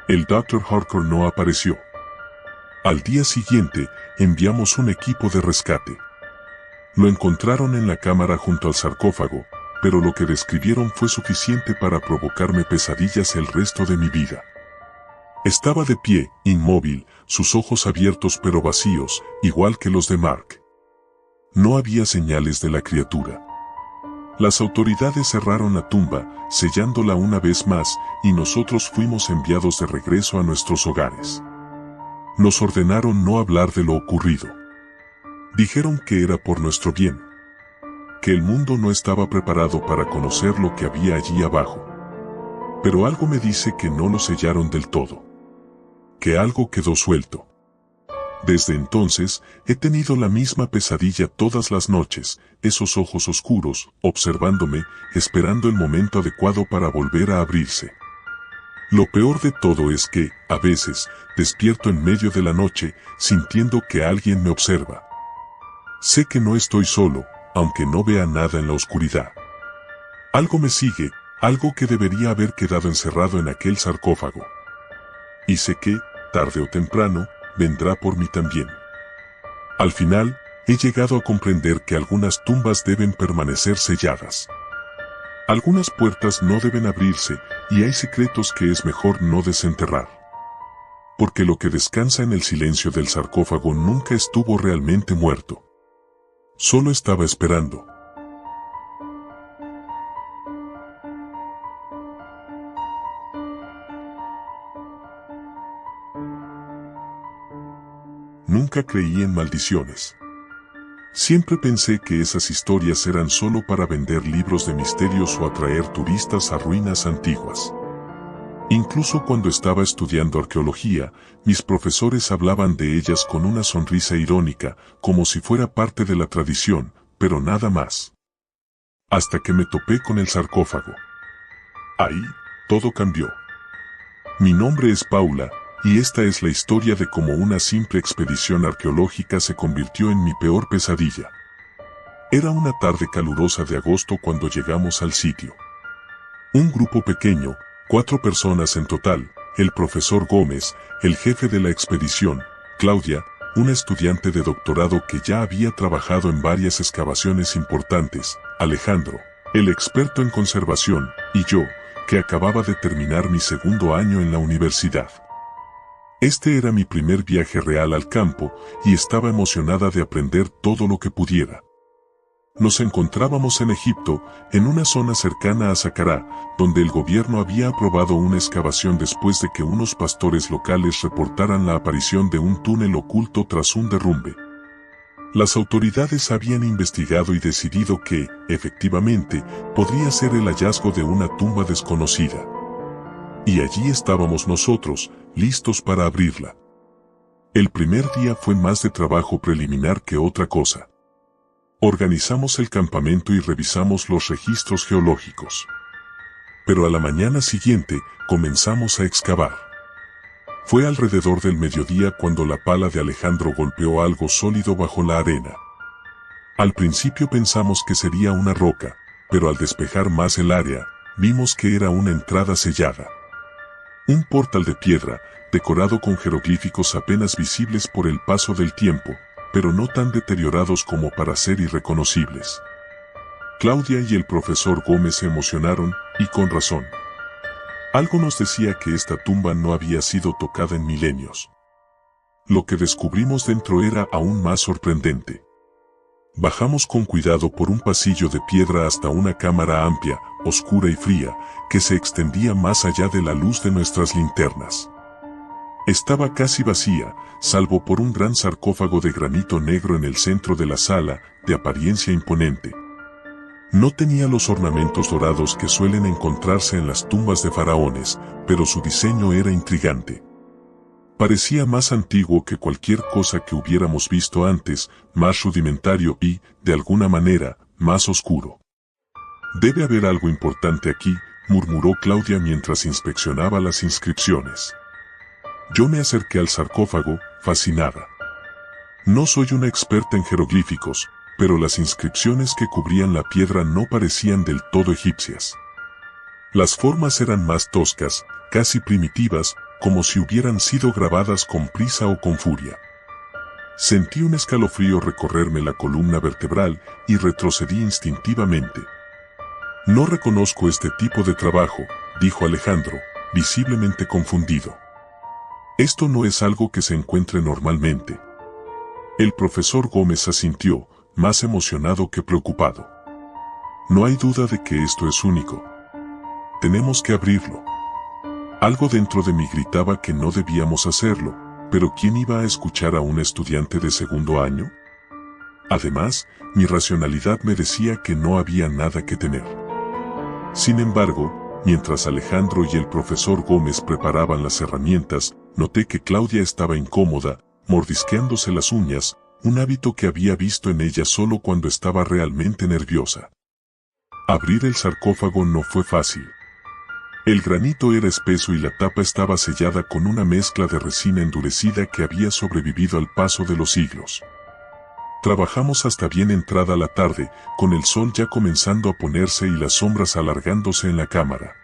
El Dr. Harker no apareció. Al día siguiente, enviamos un equipo de rescate. Lo encontraron en la cámara junto al sarcófago, pero lo que describieron fue suficiente para provocarme pesadillas el resto de mi vida. Estaba de pie, inmóvil, sus ojos abiertos pero vacíos, igual que los de Mark. No había señales de la criatura. Las autoridades cerraron la tumba, sellándola una vez más, y nosotros fuimos enviados de regreso a nuestros hogares. Nos ordenaron no hablar de lo ocurrido. Dijeron que era por nuestro bien, que el mundo no estaba preparado para conocer lo que había allí abajo. Pero algo me dice que no lo sellaron del todo, que algo quedó suelto. Desde entonces, he tenido la misma pesadilla todas las noches, esos ojos oscuros, observándome, esperando el momento adecuado para volver a abrirse. Lo peor de todo es que, a veces, despierto en medio de la noche, sintiendo que alguien me observa. Sé que no estoy solo, aunque no vea nada en la oscuridad. Algo me sigue, algo que debería haber quedado encerrado en aquel sarcófago. Y sé que, tarde o temprano, vendrá por mí también. Al final, he llegado a comprender que algunas tumbas deben permanecer selladas. Algunas puertas no deben abrirse, y hay secretos que es mejor no desenterrar. Porque lo que descansa en el silencio del sarcófago nunca estuvo realmente muerto. Solo estaba esperando. Nunca creí en maldiciones. Siempre pensé que esas historias eran solo para vender libros de misterios o atraer turistas a ruinas antiguas. Incluso cuando estaba estudiando arqueología, mis profesores hablaban de ellas con una sonrisa irónica, como si fuera parte de la tradición, pero nada más. Hasta que me topé con el sarcófago. Ahí, todo cambió. Mi nombre es Paula, y esta es la historia de cómo una simple expedición arqueológica se convirtió en mi peor pesadilla. Era una tarde calurosa de agosto cuando llegamos al sitio. Un grupo pequeño, 4 personas en total, el profesor Gómez, el jefe de la expedición, Claudia, una estudiante de doctorado que ya había trabajado en varias excavaciones importantes, Alejandro, el experto en conservación, y yo, que acababa de terminar mi segundo año en la universidad. Este era mi primer viaje real al campo, y estaba emocionada de aprender todo lo que pudiera. Nos encontrábamos en Egipto, en una zona cercana a Saqqara, donde el gobierno había aprobado una excavación después de que unos pastores locales reportaran la aparición de un túnel oculto tras un derrumbe. Las autoridades habían investigado y decidido que, efectivamente, podría ser el hallazgo de una tumba desconocida. Y allí estábamos nosotros, listos para abrirla. El primer día fue más de trabajo preliminar que otra cosa. Organizamos el campamento y revisamos los registros geológicos. Pero a la mañana siguiente, comenzamos a excavar. Fue alrededor del mediodía cuando la pala de Alejandro golpeó algo sólido bajo la arena. Al principio pensamos que sería una roca, pero al despejar más el área, vimos que era una entrada sellada. Un portal de piedra, decorado con jeroglíficos apenas visibles por el paso del tiempo, pero no tan deteriorados como para ser irreconocibles. Claudia y el profesor Gómez se emocionaron, y con razón. Algo nos decía que esta tumba no había sido tocada en milenios. Lo que descubrimos dentro era aún más sorprendente. Bajamos con cuidado por un pasillo de piedra hasta una cámara amplia, oscura y fría, que se extendía más allá de la luz de nuestras linternas. Estaba casi vacía, salvo por un gran sarcófago de granito negro en el centro de la sala, de apariencia imponente. No tenía los ornamentos dorados que suelen encontrarse en las tumbas de faraones, pero su diseño era intrigante. Parecía más antiguo que cualquier cosa que hubiéramos visto antes, más rudimentario y, de alguna manera, más oscuro. «Debe haber algo importante aquí», murmuró Claudia mientras inspeccionaba las inscripciones. Yo me acerqué al sarcófago, fascinada. No soy una experta en jeroglíficos, pero las inscripciones que cubrían la piedra no parecían del todo egipcias. Las formas eran más toscas, casi primitivas, como si hubieran sido grabadas con prisa o con furia. Sentí un escalofrío recorrerme la columna vertebral y retrocedí instintivamente. «No reconozco este tipo de trabajo», dijo Alejandro, visiblemente confundido. «Esto no es algo que se encuentre normalmente». El profesor Gómez asintió, más emocionado que preocupado. No hay duda de que esto es único. Tenemos que abrirlo. Algo dentro de mí gritaba que no debíamos hacerlo, pero ¿quién iba a escuchar a un estudiante de segundo año? Además, mi racionalidad me decía que no había nada que temer. Sin embargo, mientras Alejandro y el profesor Gómez preparaban las herramientas, noté que Claudia estaba incómoda, mordisqueándose las uñas, un hábito que había visto en ella solo cuando estaba realmente nerviosa. Abrir el sarcófago no fue fácil. El granito era espeso y la tapa estaba sellada con una mezcla de resina endurecida que había sobrevivido al paso de los siglos. Trabajamos hasta bien entrada la tarde, con el sol ya comenzando a ponerse y las sombras alargándose en la cámara.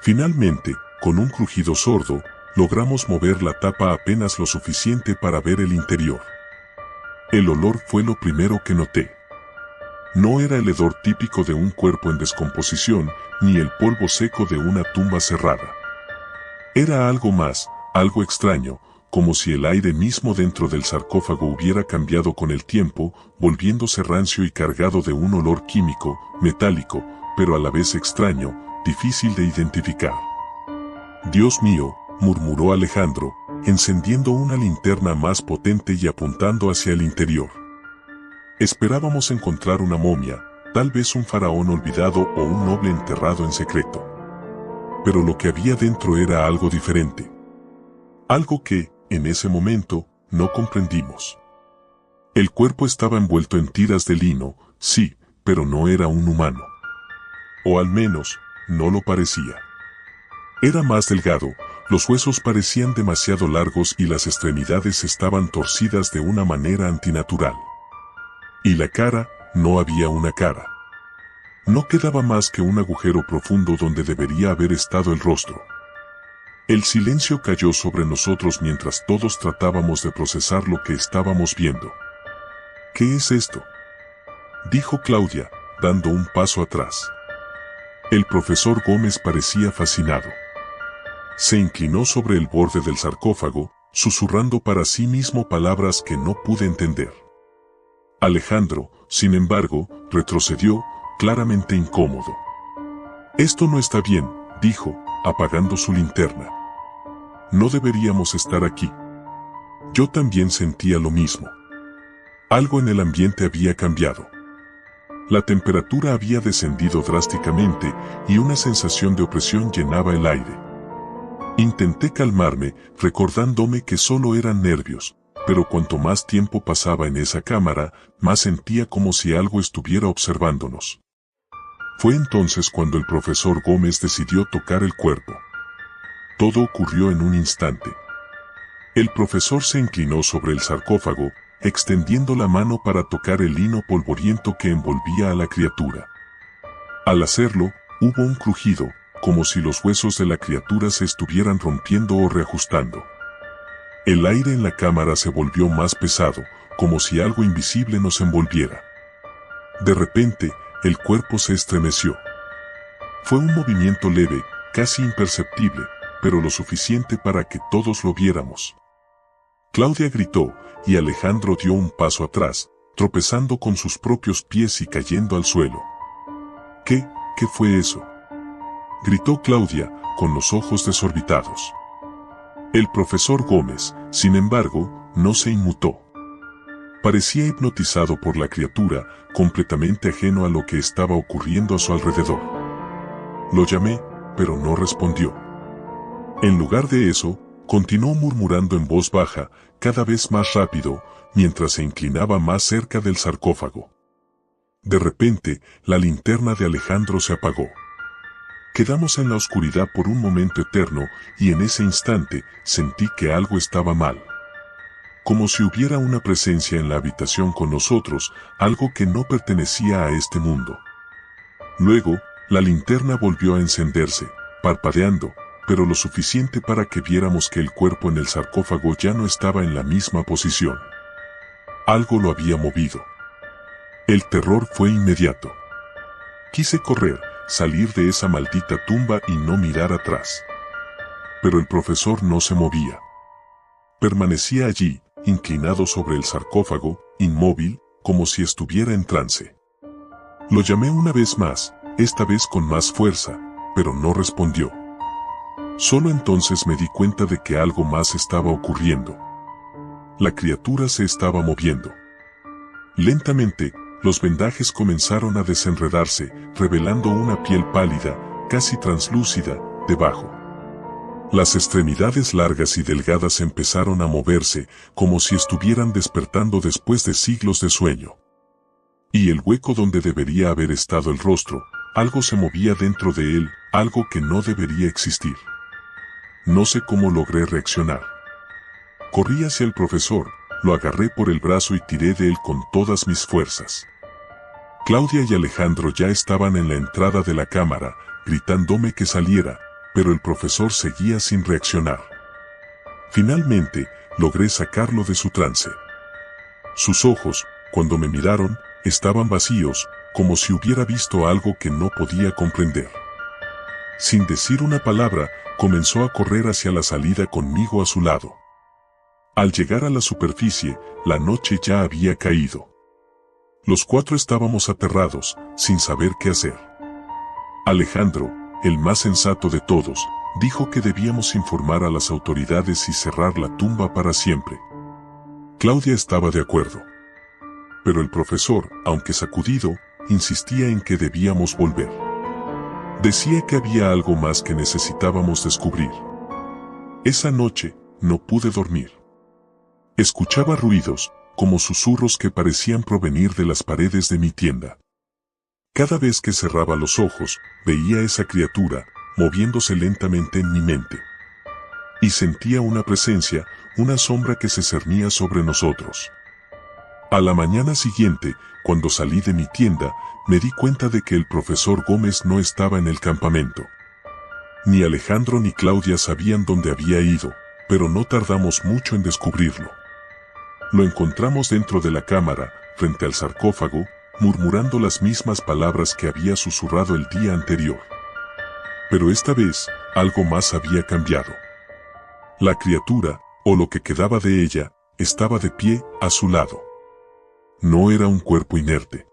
Finalmente, con un crujido sordo, logramos mover la tapa apenas lo suficiente para ver el interior. El olor fue lo primero que noté. No era el hedor típico de un cuerpo en descomposición, ni el polvo seco de una tumba cerrada. Era algo más, algo extraño, como si el aire mismo dentro del sarcófago hubiera cambiado con el tiempo, volviéndose rancio y cargado de un olor químico, metálico, pero a la vez extraño, difícil de identificar. «Dios mío», murmuró Alejandro, encendiendo una linterna más potente y apuntando hacia el interior. Esperábamos encontrar una momia, tal vez un faraón olvidado o un noble enterrado en secreto. Pero lo que había dentro era algo diferente. Algo que, en ese momento, no comprendimos. El cuerpo estaba envuelto en tiras de lino, sí, pero no era un humano. O al menos, no lo parecía. Era más delgado, los huesos parecían demasiado largos y las extremidades estaban torcidas de una manera antinatural. Y la cara, no había una cara. No quedaba más que un agujero profundo donde debería haber estado el rostro. El silencio cayó sobre nosotros mientras todos tratábamos de procesar lo que estábamos viendo. «¿Qué es esto?», dijo Claudia, dando un paso atrás. El profesor Gómez parecía fascinado. Se inclinó sobre el borde del sarcófago, susurrando para sí mismo palabras que no pude entender. Alejandro, sin embargo, retrocedió, claramente incómodo. «Esto no está bien», dijo, apagando su linterna. «No deberíamos estar aquí». Yo también sentía lo mismo. Algo en el ambiente había cambiado. La temperatura había descendido drásticamente y una sensación de opresión llenaba el aire. Intenté calmarme, recordándome que solo eran nervios, pero cuanto más tiempo pasaba en esa cámara, más sentía como si algo estuviera observándonos. Fue entonces cuando el profesor Gómez decidió tocar el cuerpo. Todo ocurrió en un instante. El profesor se inclinó sobre el sarcófago, extendiendo la mano para tocar el lino polvoriento que envolvía a la criatura. Al hacerlo, hubo un crujido, como si los huesos de la criatura se estuvieran rompiendo o reajustando. El aire en la cámara se volvió más pesado, como si algo invisible nos envolviera. De repente, el cuerpo se estremeció. Fue un movimiento leve, casi imperceptible, pero lo suficiente para que todos lo viéramos. Claudia gritó, y Alejandro dio un paso atrás, tropezando con sus propios pies y cayendo al suelo. ¿Qué fue eso?», gritó Claudia, con los ojos desorbitados. El profesor Gómez, sin embargo, no se inmutó. Parecía hipnotizado por la criatura, completamente ajeno a lo que estaba ocurriendo a su alrededor. Lo llamé, pero no respondió. En lugar de eso, continuó murmurando en voz baja, cada vez más rápido, mientras se inclinaba más cerca del sarcófago. De repente, la linterna de Alejandro se apagó. Quedamos en la oscuridad por un momento eterno, y en ese instante, sentí que algo estaba mal. Como si hubiera una presencia en la habitación con nosotros, algo que no pertenecía a este mundo. Luego, la linterna volvió a encenderse, parpadeando, pero lo suficiente para que viéramos que el cuerpo en el sarcófago ya no estaba en la misma posición. Algo lo había movido. El terror fue inmediato. Quise correr, salir de esa maldita tumba y no mirar atrás. Pero el profesor no se movía. Permanecía allí, inclinado sobre el sarcófago, inmóvil, como si estuviera en trance. Lo llamé una vez más, esta vez con más fuerza, pero no respondió. Solo entonces me di cuenta de que algo más estaba ocurriendo. La criatura se estaba moviendo. Lentamente, los vendajes comenzaron a desenredarse, revelando una piel pálida, casi translúcida, debajo. Las extremidades largas y delgadas empezaron a moverse, como si estuvieran despertando después de siglos de sueño. Y el hueco donde debería haber estado el rostro, algo se movía dentro de él, algo que no debería existir. No sé cómo logré reaccionar. Corrí hacia el profesor, lo agarré por el brazo y tiré de él con todas mis fuerzas. Claudia y Alejandro ya estaban en la entrada de la cámara, gritándome que saliera, pero el profesor seguía sin reaccionar. Finalmente, logré sacarlo de su trance. Sus ojos, cuando me miraron, estaban vacíos, como si hubiera visto algo que no podía comprender. Sin decir una palabra, comenzó a correr hacia la salida conmigo a su lado. Al llegar a la superficie, la noche ya había caído. Los cuatro estábamos aterrados, sin saber qué hacer. Alejandro, el más sensato de todos, dijo que debíamos informar a las autoridades y cerrar la tumba para siempre. Claudia estaba de acuerdo. Pero el profesor, aunque sacudido, insistía en que debíamos volver. Decía que había algo más que necesitábamos descubrir. Esa noche, no pude dormir. Escuchaba ruidos, como susurros que parecían provenir de las paredes de mi tienda. Cada vez que cerraba los ojos, veía a esa criatura, moviéndose lentamente en mi mente. Y sentía una presencia, una sombra que se cernía sobre nosotros. A la mañana siguiente, cuando salí de mi tienda, me di cuenta de que el profesor Gómez no estaba en el campamento. Ni Alejandro ni Claudia sabían dónde había ido, pero no tardamos mucho en descubrirlo. Lo encontramos dentro de la cámara, frente al sarcófago, murmurando las mismas palabras que había susurrado el día anterior. Pero esta vez, algo más había cambiado. La criatura, o lo que quedaba de ella, estaba de pie, a su lado. No era un cuerpo inerte.